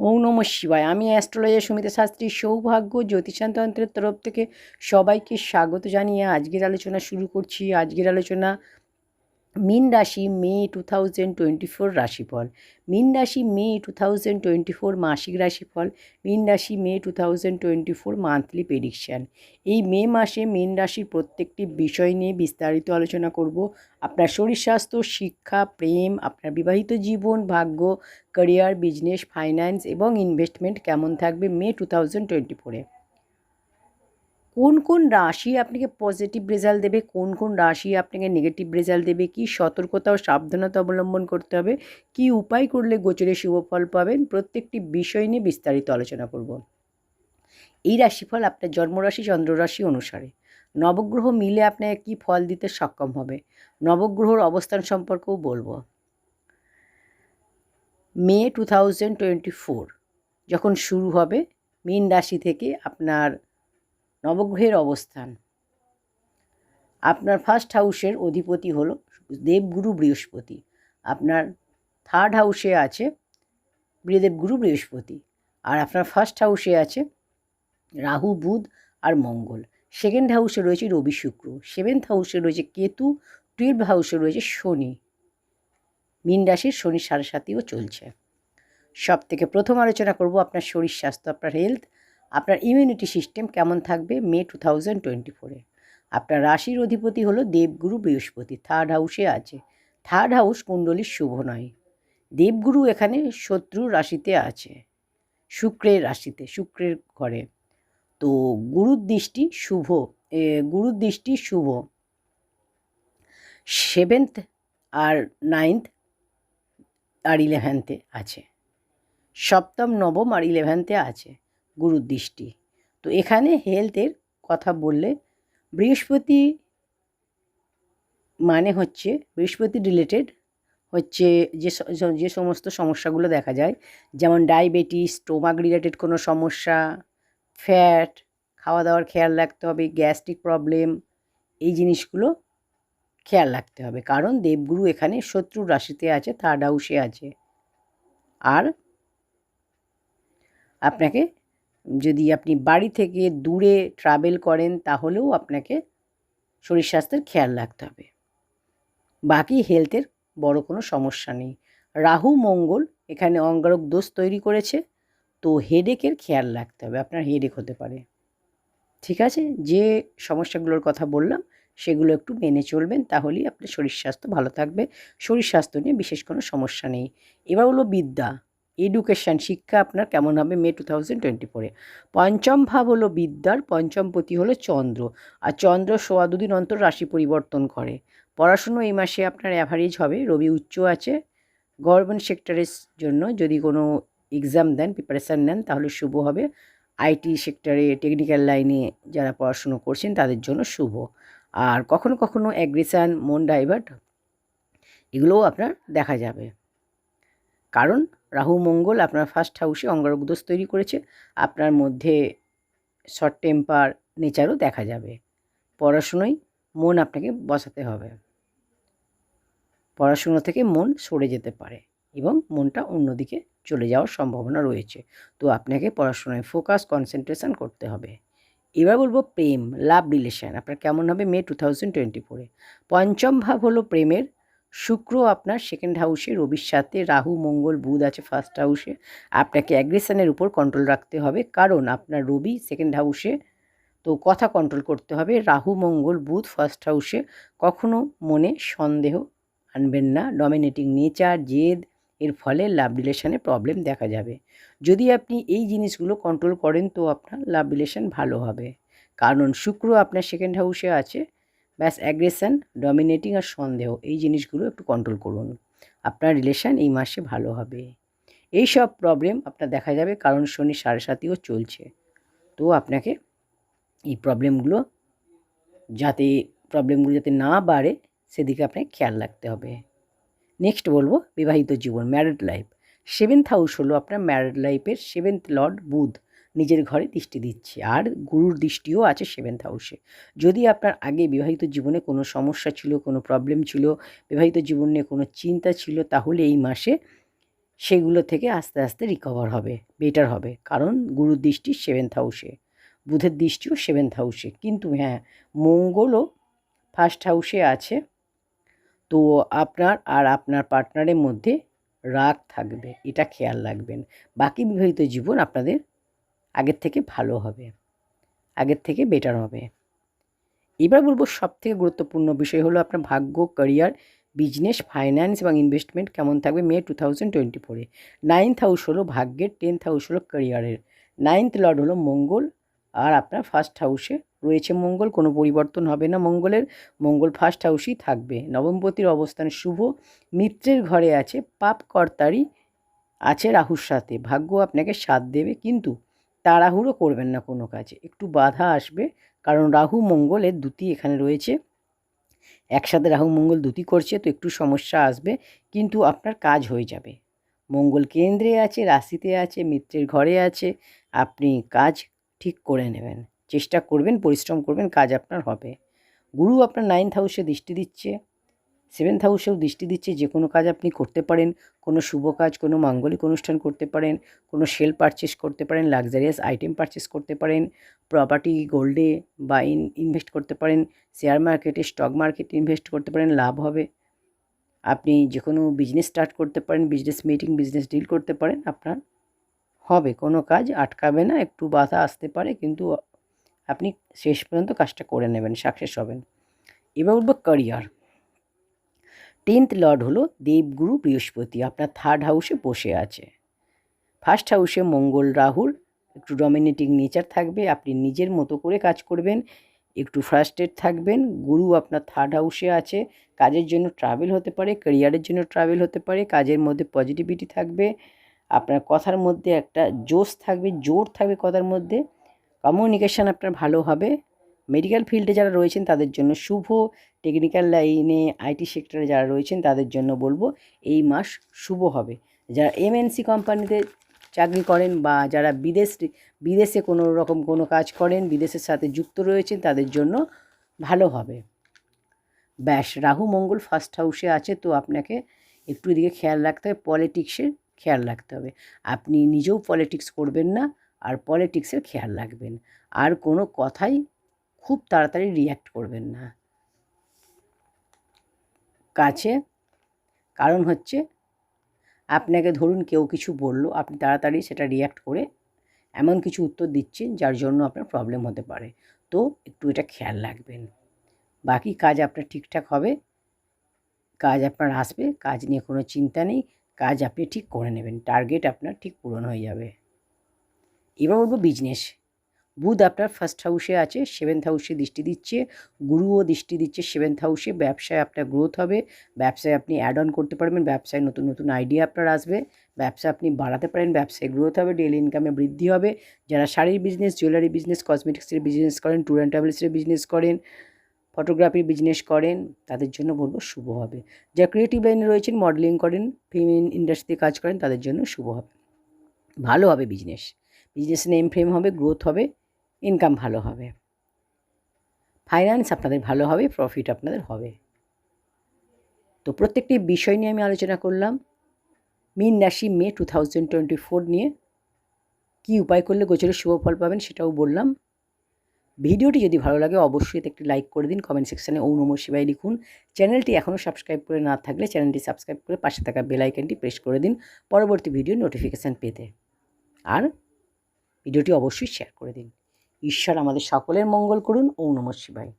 ওম নমঃ শিবায়। আমি অ্যাস্ট্রোলজার সুমিতা শাস্ত্রী। সৌভাগ্য জ্যোতিষতন্ত্রের তরফ থেকে সবাইকে স্বাগত জানিয়ে আজকের আলোচনা শুরু করছি। আজকের আলোচনা মীন রাশি মে 2024 রাশিফল। মীন রাশি মে 2024 মাসিক রাশিফল। মীন রাশি মে 2024 মান্থলি প্রেডিকশান। এই মে মাসে মীন রাশির প্রত্যেকটি বিষয় নিয়ে বিস্তারিত আলোচনা করব। আপনার শরীর স্বাস্থ্য, শিক্ষা, প্রেম, আপনার বিবাহিত জীবন, ভাগ্য, ক্যারিয়ার, বিজনেস, ফাইন্যান্স এবং ইনভেস্টমেন্ট কেমন থাকবে মে 2024-এ। কোন কোন রাশি আপনাকে পজিটিভ রেজাল্ট দেবে, কোন কোন রাশি আপনাকে নেগেটিভ রেজাল্ট দেবে, কী সতর্কতা ও সাবধানতা অবলম্বন করতে হবে, কী উপায় করলে গোচরে শুভফল পাবেন, প্রত্যেকটি বিষয় নিয়ে বিস্তারিত আলোচনা করব। এই রাশিফল আপনার জন্মরাশি চন্দ্ররাশি অনুসারে নবগ্রহ মিলে আপনাকে কী ফল দিতে সক্ষম হবে, নবগ্রহর অবস্থান সম্পর্কেও বলবো। মে 2024 যখন শুরু হবে, মীন রাশি থেকে আপনার নবগ্রহের অবস্থান, আপনার ফার্স্ট হাউসের অধিপতি হলো দেবগুরু বৃহস্পতি, আপনার থার্ড হাউসে আছে দেবগুরু বৃহস্পতি, আর আপনার ফার্স্ট হাউসে আছে রাহু, বুধ আর মঙ্গল। সেকেন্ড হাউসে রয়েছে রবি, শুক্র। সেভেন্থ হাউসে রয়েছে কেতু। 12 হাউসে রয়েছে শনি। মীন রাশির শনি 7.5ও চলছে। সব থেকে প্রথম আলোচনা করব আপনার শরীর স্বাস্থ্য, আপনার হেলথ, আপনার ইমিউনিটি সিস্টেম কেমন থাকবে মে 2024-এ। আপনার রাশির অধিপতি হলো দেবগুরু বৃহস্পতি, থার্ড হাউসে আছে। থার্ড হাউস কুণ্ডলীর শুভ নয়। দেবগুরু এখানে শত্রুর রাশিতে আছে, শুক্রের রাশিতে, শুক্রের ঘরে। তো গুরুর দৃষ্টি শুভ, গুরুর দৃষ্টি শুভ 7th আর 9th আর 11th আছে। সপ্তম, নবম আর 11th আছে গুরুর দৃষ্টি। তো এখানে হেলথের কথা বললে বৃহস্পতি মানে হচ্ছে বৃহস্পতি রিলেটেড হচ্ছে যে সমস্ত সমস্যাগুলো দেখা যায়, যেমন ডায়াবেটিস, স্টোমাক রিলেটেড কোনো সমস্যা, ফ্যাট, খাওয়া দাওয়ার খেয়াল রাখতে হবে, গ্যাস্ট্রিক প্রবলেম, এই জিনিসগুলো খেয়াল রাখতে হবে। কারণ দেবগুরু এখানে শত্রুর রাশিতে আছে, থার্ড হাউসে আছে। আর আপনাকে যদি আপনি বাড়ি থেকে দূরে ট্রাভেল করেন তাহলেও আপনাকে শরীর স্বাস্থ্যের খেয়াল রাখতে হবে। বাকি হেলথের বড় কোনো সমস্যা নেই। রাহু মঙ্গল এখানে অঙ্গারক দোষ তৈরি করেছে, তো হেডেকের খেয়াল রাখতে হবে, আপনার হেডেক হতে পারে। ঠিক আছে, যে সমস্যাগুলোর কথা বললাম সেগুলো একটু মেনে চলবেন, তাহলেই আপনার শরীর স্বাস্থ্য ভালো থাকবে। শরীর স্বাস্থ্য নিয়ে বিশেষ কোনো সমস্যা নেই। এবার হলো বিদ্যা, এডুকেশান, শিক্ষা আপনার কেমন হবে মে 2024-এ। পঞ্চম ভাব হলো বিদ্যার, পঞ্চমপতি হলো চন্দ্র, আর চন্দ্র 1.25 দিন অন্তর রাশি পরিবর্তন করে। পড়াশুনো এই মাসে আপনার অ্যাভারেজ হবে। রবি উচ্চ আছে। গভর্নমেন্ট সেক্টরের জন্য যদি কোনো এক্সাম দেন, প্রিপারেশান নেন, তাহলে শুভ হবে। আইটি সেক্টরে, টেকনিক্যাল লাইনে যারা পড়াশুনো করছেন তাদের জন্য শুভ। আর কখনো কখনো অ্যাগ্রেশন, মন ডাইভার্ট, এগুলোও আপনার দেখা যাবে। কারণ রাহু মঙ্গল আপনার ফার্স্ট হাউসে অঙ্গারক দোষ তৈরি করেছে। আপনার মধ্যে শর্ট টেম্পার নেচারও দেখা যাবে। পড়াশুনোয় মন আপনাকে বসাতে হবে। পড়াশুনো থেকে মন সরে যেতে পারে এবং মনটা অন্যদিকে চলে যাওয়ার সম্ভাবনা রয়েছে। তো আপনাকে পড়াশোনায় ফোকাস, কনসেন্ট্রেশন করতে হবে। এবার বলবো প্রেম, লাভ রিলেশন আপনার কেমন হবে মে 2024-এ। পঞ্চম ভাব হলো প্রেমের। শুক্র আপনার সেকেন্ড হাউসে, রবির সাথে রাহু, মঙ্গল, বুধ আছে ফার্স্ট হাউসে। আপনাকে অ্যাগ্রেশনের উপর কন্ট্রোল রাখতে হবে, কারণ আপনার রবি সেকেন্ড হাউসে, তো কথা কন্ট্রোল করতে হবে। রাহু, মঙ্গল, বুধ ফার্স্ট হাউসে। কখনো মনে সন্দেহ আনবেন না। ডমিনেটিং নেচার, জেদ, এর ফলে লাভ রিলেশনে প্রবলেম দেখা যাবে। যদি আপনি এই জিনিসগুলো কন্ট্রোল করেন তো আপনার লাভ রিলেশন ভালো হবে, কারণ শুক্র আপনার সেকেন্ড হাউসে আছে। ব্যাস অ্যাগ্রেশন, ডমিনেটিং আর সন্দেহ, এই জিনিসগুলো একটু কন্ট্রোল করুন, আপনার রিলেশন এই মাসে ভালো হবে। এই সব প্রবলেম আপনার দেখা যাবে, কারণ শনি 7.5ও চলছে। তো আপনাকে এই প্রবলেমগুলো যাতে না বাড়ে সেদিকে আপনাকে খেয়াল রাখতে হবে। নেক্সট বলবো বিবাহিত জীবন, ম্যারিড লাইফ। 7th হাউস হলো আপনার ম্যারিড লাইফের। 7th লর্ড বুধ নিজের ঘরে দৃষ্টি দিচ্ছে, আর গুরুর দৃষ্টিও আছে 7th হাউসে। যদি আপনার আগে বিবাহিত জীবনে কোনো সমস্যা ছিল, কোনো প্রবলেম ছিল, বিবাহিত জীবন নিয়ে কোনো চিন্তা ছিল, তাহলে এই মাসে সেগুলো থেকে আস্তে আস্তে রিকভার হবে, বেটার হবে। কারণ গুরুর দৃষ্টি 7th হাউসে, বুধের দৃষ্টিও 7th হাউসে, কিন্তু হ্যাঁ মঙ্গলও 1st হাউসে আছে। তো আপনার আর আপনার পার্টনারের মধ্যে রাগ থাকবে, এটা খেয়াল রাখবেন। বাকি বিবাহিত জীবন আপনাদের আগের থেকে ভালো হবে, আগের থেকে বেটার হবে। এবার বলবো সবথেকে গুরুত্বপূর্ণ বিষয় হলো আপনার ভাগ্য, ক্যারিয়ার, বিজনেস, ফাইন্যান্স এবং ইনভেস্টমেন্ট কেমন থাকবে মে 2024-এ। 9th হাউস হলো ভাগ্যের, 10th হাউস হলো ক্যারিয়ারের, 9th লর্ড হলো মঙ্গল, আর আপনার 1st হাউসে রয়েছে মঙ্গল, কোনো পরিবর্তন হবে না মঙ্গলের, মঙ্গল 1st হাউসেই থাকবে। নবমপতির অবস্থান শুভ, মিত্রের ঘরে আছে, পাপকর্তারই আছে রাহুর সাথে। ভাগ্য আপনাকে সাথ দেবে, কিন্তু তাড়াহুড়ো করবেন না কোনো কাজে, একটু বাধা আসবে। কারণ রাহু মঙ্গলের দ্যুতি এখানে রয়েছে, একসাথে রাহু মঙ্গল দ্যুতি করছে, তো একটু সমস্যা আসবে, কিন্তু আপনার কাজ হয়ে যাবে। মঙ্গল কেন্দ্রে আছে, রাশিতে আছে, মিত্রের ঘরে আছে, আপনি কাজ ঠিক করে নেবেন, চেষ্টা করবেন, পরিশ্রম করবেন, কাজ আপনার হবে। গুরু আপনার 9th হাউসে দৃষ্টি দিচ্ছে, 7th হাউসেও দৃষ্টি দিচ্ছে। যে কোনো কাজ আপনি করতে পারেন, কোনো শুভ কাজ, কোনো মাঙ্গলিক অনুষ্ঠান করতে পারেন, কোনো সেল পারচেস করতে পারেন, লাক্সারিয়াস আইটেম পারচেস করতে পারেন, প্রপার্টি গোল্ডে বা ইনভেস্ট করতে পারেন, শেয়ার মার্কেটে, স্টক মার্কেটে ইনভেস্ট করতে পারেন, লাভ হবে। আপনি যে কোনো বিজনেস স্টার্ট করতে পারেন, বিজনেস মিটিং, বিজনেস ডিল করতে পারেন, আপনার হবে, কোনো কাজ আটকাবে না। একটু বাধা আসতে পারে, কিন্তু আপনি শেষ পর্যন্ত কাজটা করে নেবেন, সাকসেস হবেন। এবার বলবো ক্যারিয়ার। 10th লর্ড হলো দেবগুরু বৃহস্পতি, আপনার 3rd হাউসে বসে আছে। 1st হাউসে মঙ্গল রাহুর একটু ডমিনেটিং নেচার থাকবে, আপনি নিজের মতো করে কাজ করবেন, একটু ফ্রাস্ট্রেট থাকবেন। গুরু আপনার 3rd হাউসে আছে, কাজের জন্য ট্রাভেল হতে পারে, ক্যারিয়ারের জন্য ট্রাভেল হতে পারে, কাজের মধ্যে পজিটিভিটি থাকবে, আপনার কথার মধ্যে একটা জোশ থাকবে, জোর থাকবে কথার মধ্যে, কমিউনিকেশান আপনার ভালো হবে। মেডিকেল ফিল্ডে যারা রয়েছেন তাদের জন্য শুভ, টেকনিক্যাল লাইনে, আইটি সেক্টরে যারা রয়েছেন তাদের জন্য বলবো এই মাস শুভ হবে। যারা এমএনসি কোম্পানিতে চাকরি করেন বা যারা বিদেশে কোনো রকম কোনো কাজ করেন, বিদেশের সাথে যুক্ত রয়েছেন, তাদের জন্য ভালো হবে। ব্যাস, রাহু মঙ্গল 1st হাউসে আছে, তো আপনাকে একটু এদিকে খেয়াল রাখতে হবে, পলিটিক্সের খেয়াল রাখতে হবে। আপনি নিজেও পলিটিক্স করবেন না, আর পলিটিক্সের খেয়াল রাখবেন। আর কোনো কথাই খুব তাড়াতাড়ি রিয়্যাক্ট করবেন না কাছে। কারণ হচ্ছে আপনাকে ধরুন কেউ কিছু বলল, আপনি তাড়াতাড়ি সেটা রিয়্যাক্ট করে এমন কিছু উত্তর দিচ্ছেন যার জন্য আপনার প্রবলেম হতে পারে, তো একটু এটা খেয়াল রাখবেন। বাকি কাজ আপনার ঠিকঠাক হবে, কাজ আপনার আসবে, কাজ নিয়ে কোনো চিন্তা নেই, কাজ আপনি ঠিক করে নেবেন, টার্গেট আপনার ঠিক পূরণ হয়ে যাবে। এবার বলবো বিজনেস। বুধ আপনার 1st হাউসে আছে, 7th হাউসে দৃষ্টি দিচ্ছে, গুরুও দৃষ্টি দিচ্ছে 7th হাউসে। ব্যবসায় আপনার গ্রোথ হবে, ব্যবসায় আপনি অ্যাড অন করতে পারবেন, ব্যবসায় নতুন নতুন আইডিয়া আপনার আসবে, ব্যবসা আপনি বাড়াতে পারেন, ব্যবসায় গ্রোথ হবে, ডেলি ইনকামে বৃদ্ধি হবে। যারা শাড়ির বিজনেস, জুয়েলারি বিজনেস, কসমেটিক্সের বিজনেস করেন, ট্যুর অ্যান্ড ট্রাভেলসের বিজনেস করেন, ফটোগ্রাফির বিজনেস করেন, তাদের জন্য বলবো শুভ হবে। যারা ক্রিয়েটিভ লাইনে রয়েছেন, মডেলিং করেন, ফিল্ম ইন্ডাস্ট্রিতে কাজ করেন, তাদের জন্য শুভ হবে, ভালো হবে বিজনেস। বিজনেস নেম ফ্রেম হবে, গ্রোথ হবে, ইনকাম ভালো হবে, ফাইন্যান্স আপনাদের ভালো হবে, প্রফিট আপনাদের হবে। তো প্রত্যেকটি বিষয় নিয়ে আমি আলোচনা করলাম। মীন রাশি মে 2024 নিয়ে কী উপায় করলে গোচরের শুভ ফল পাবেন সেটাও বললাম। ভিডিওটি যদি ভালো লাগে অবশ্যই একটি লাইক করে দিন, কমেন্ট সেকশানে ওম নমঃ শিবায় লিখুন। চ্যানেলটি এখনও সাবস্ক্রাইব করে না থাকলে চ্যানেলটি সাবস্ক্রাইব করে পাশে থাকা বেল আইকনটি প্রেস করে দিন পরবর্তী ভিডিও নোটিফিকেশান পেতে। আর ভিডিওটি অবশ্যই শেয়ার করে দিন। ঈশ্বর আমাদের সকলের মঙ্গল করুন। ওম নমঃ শিবায়।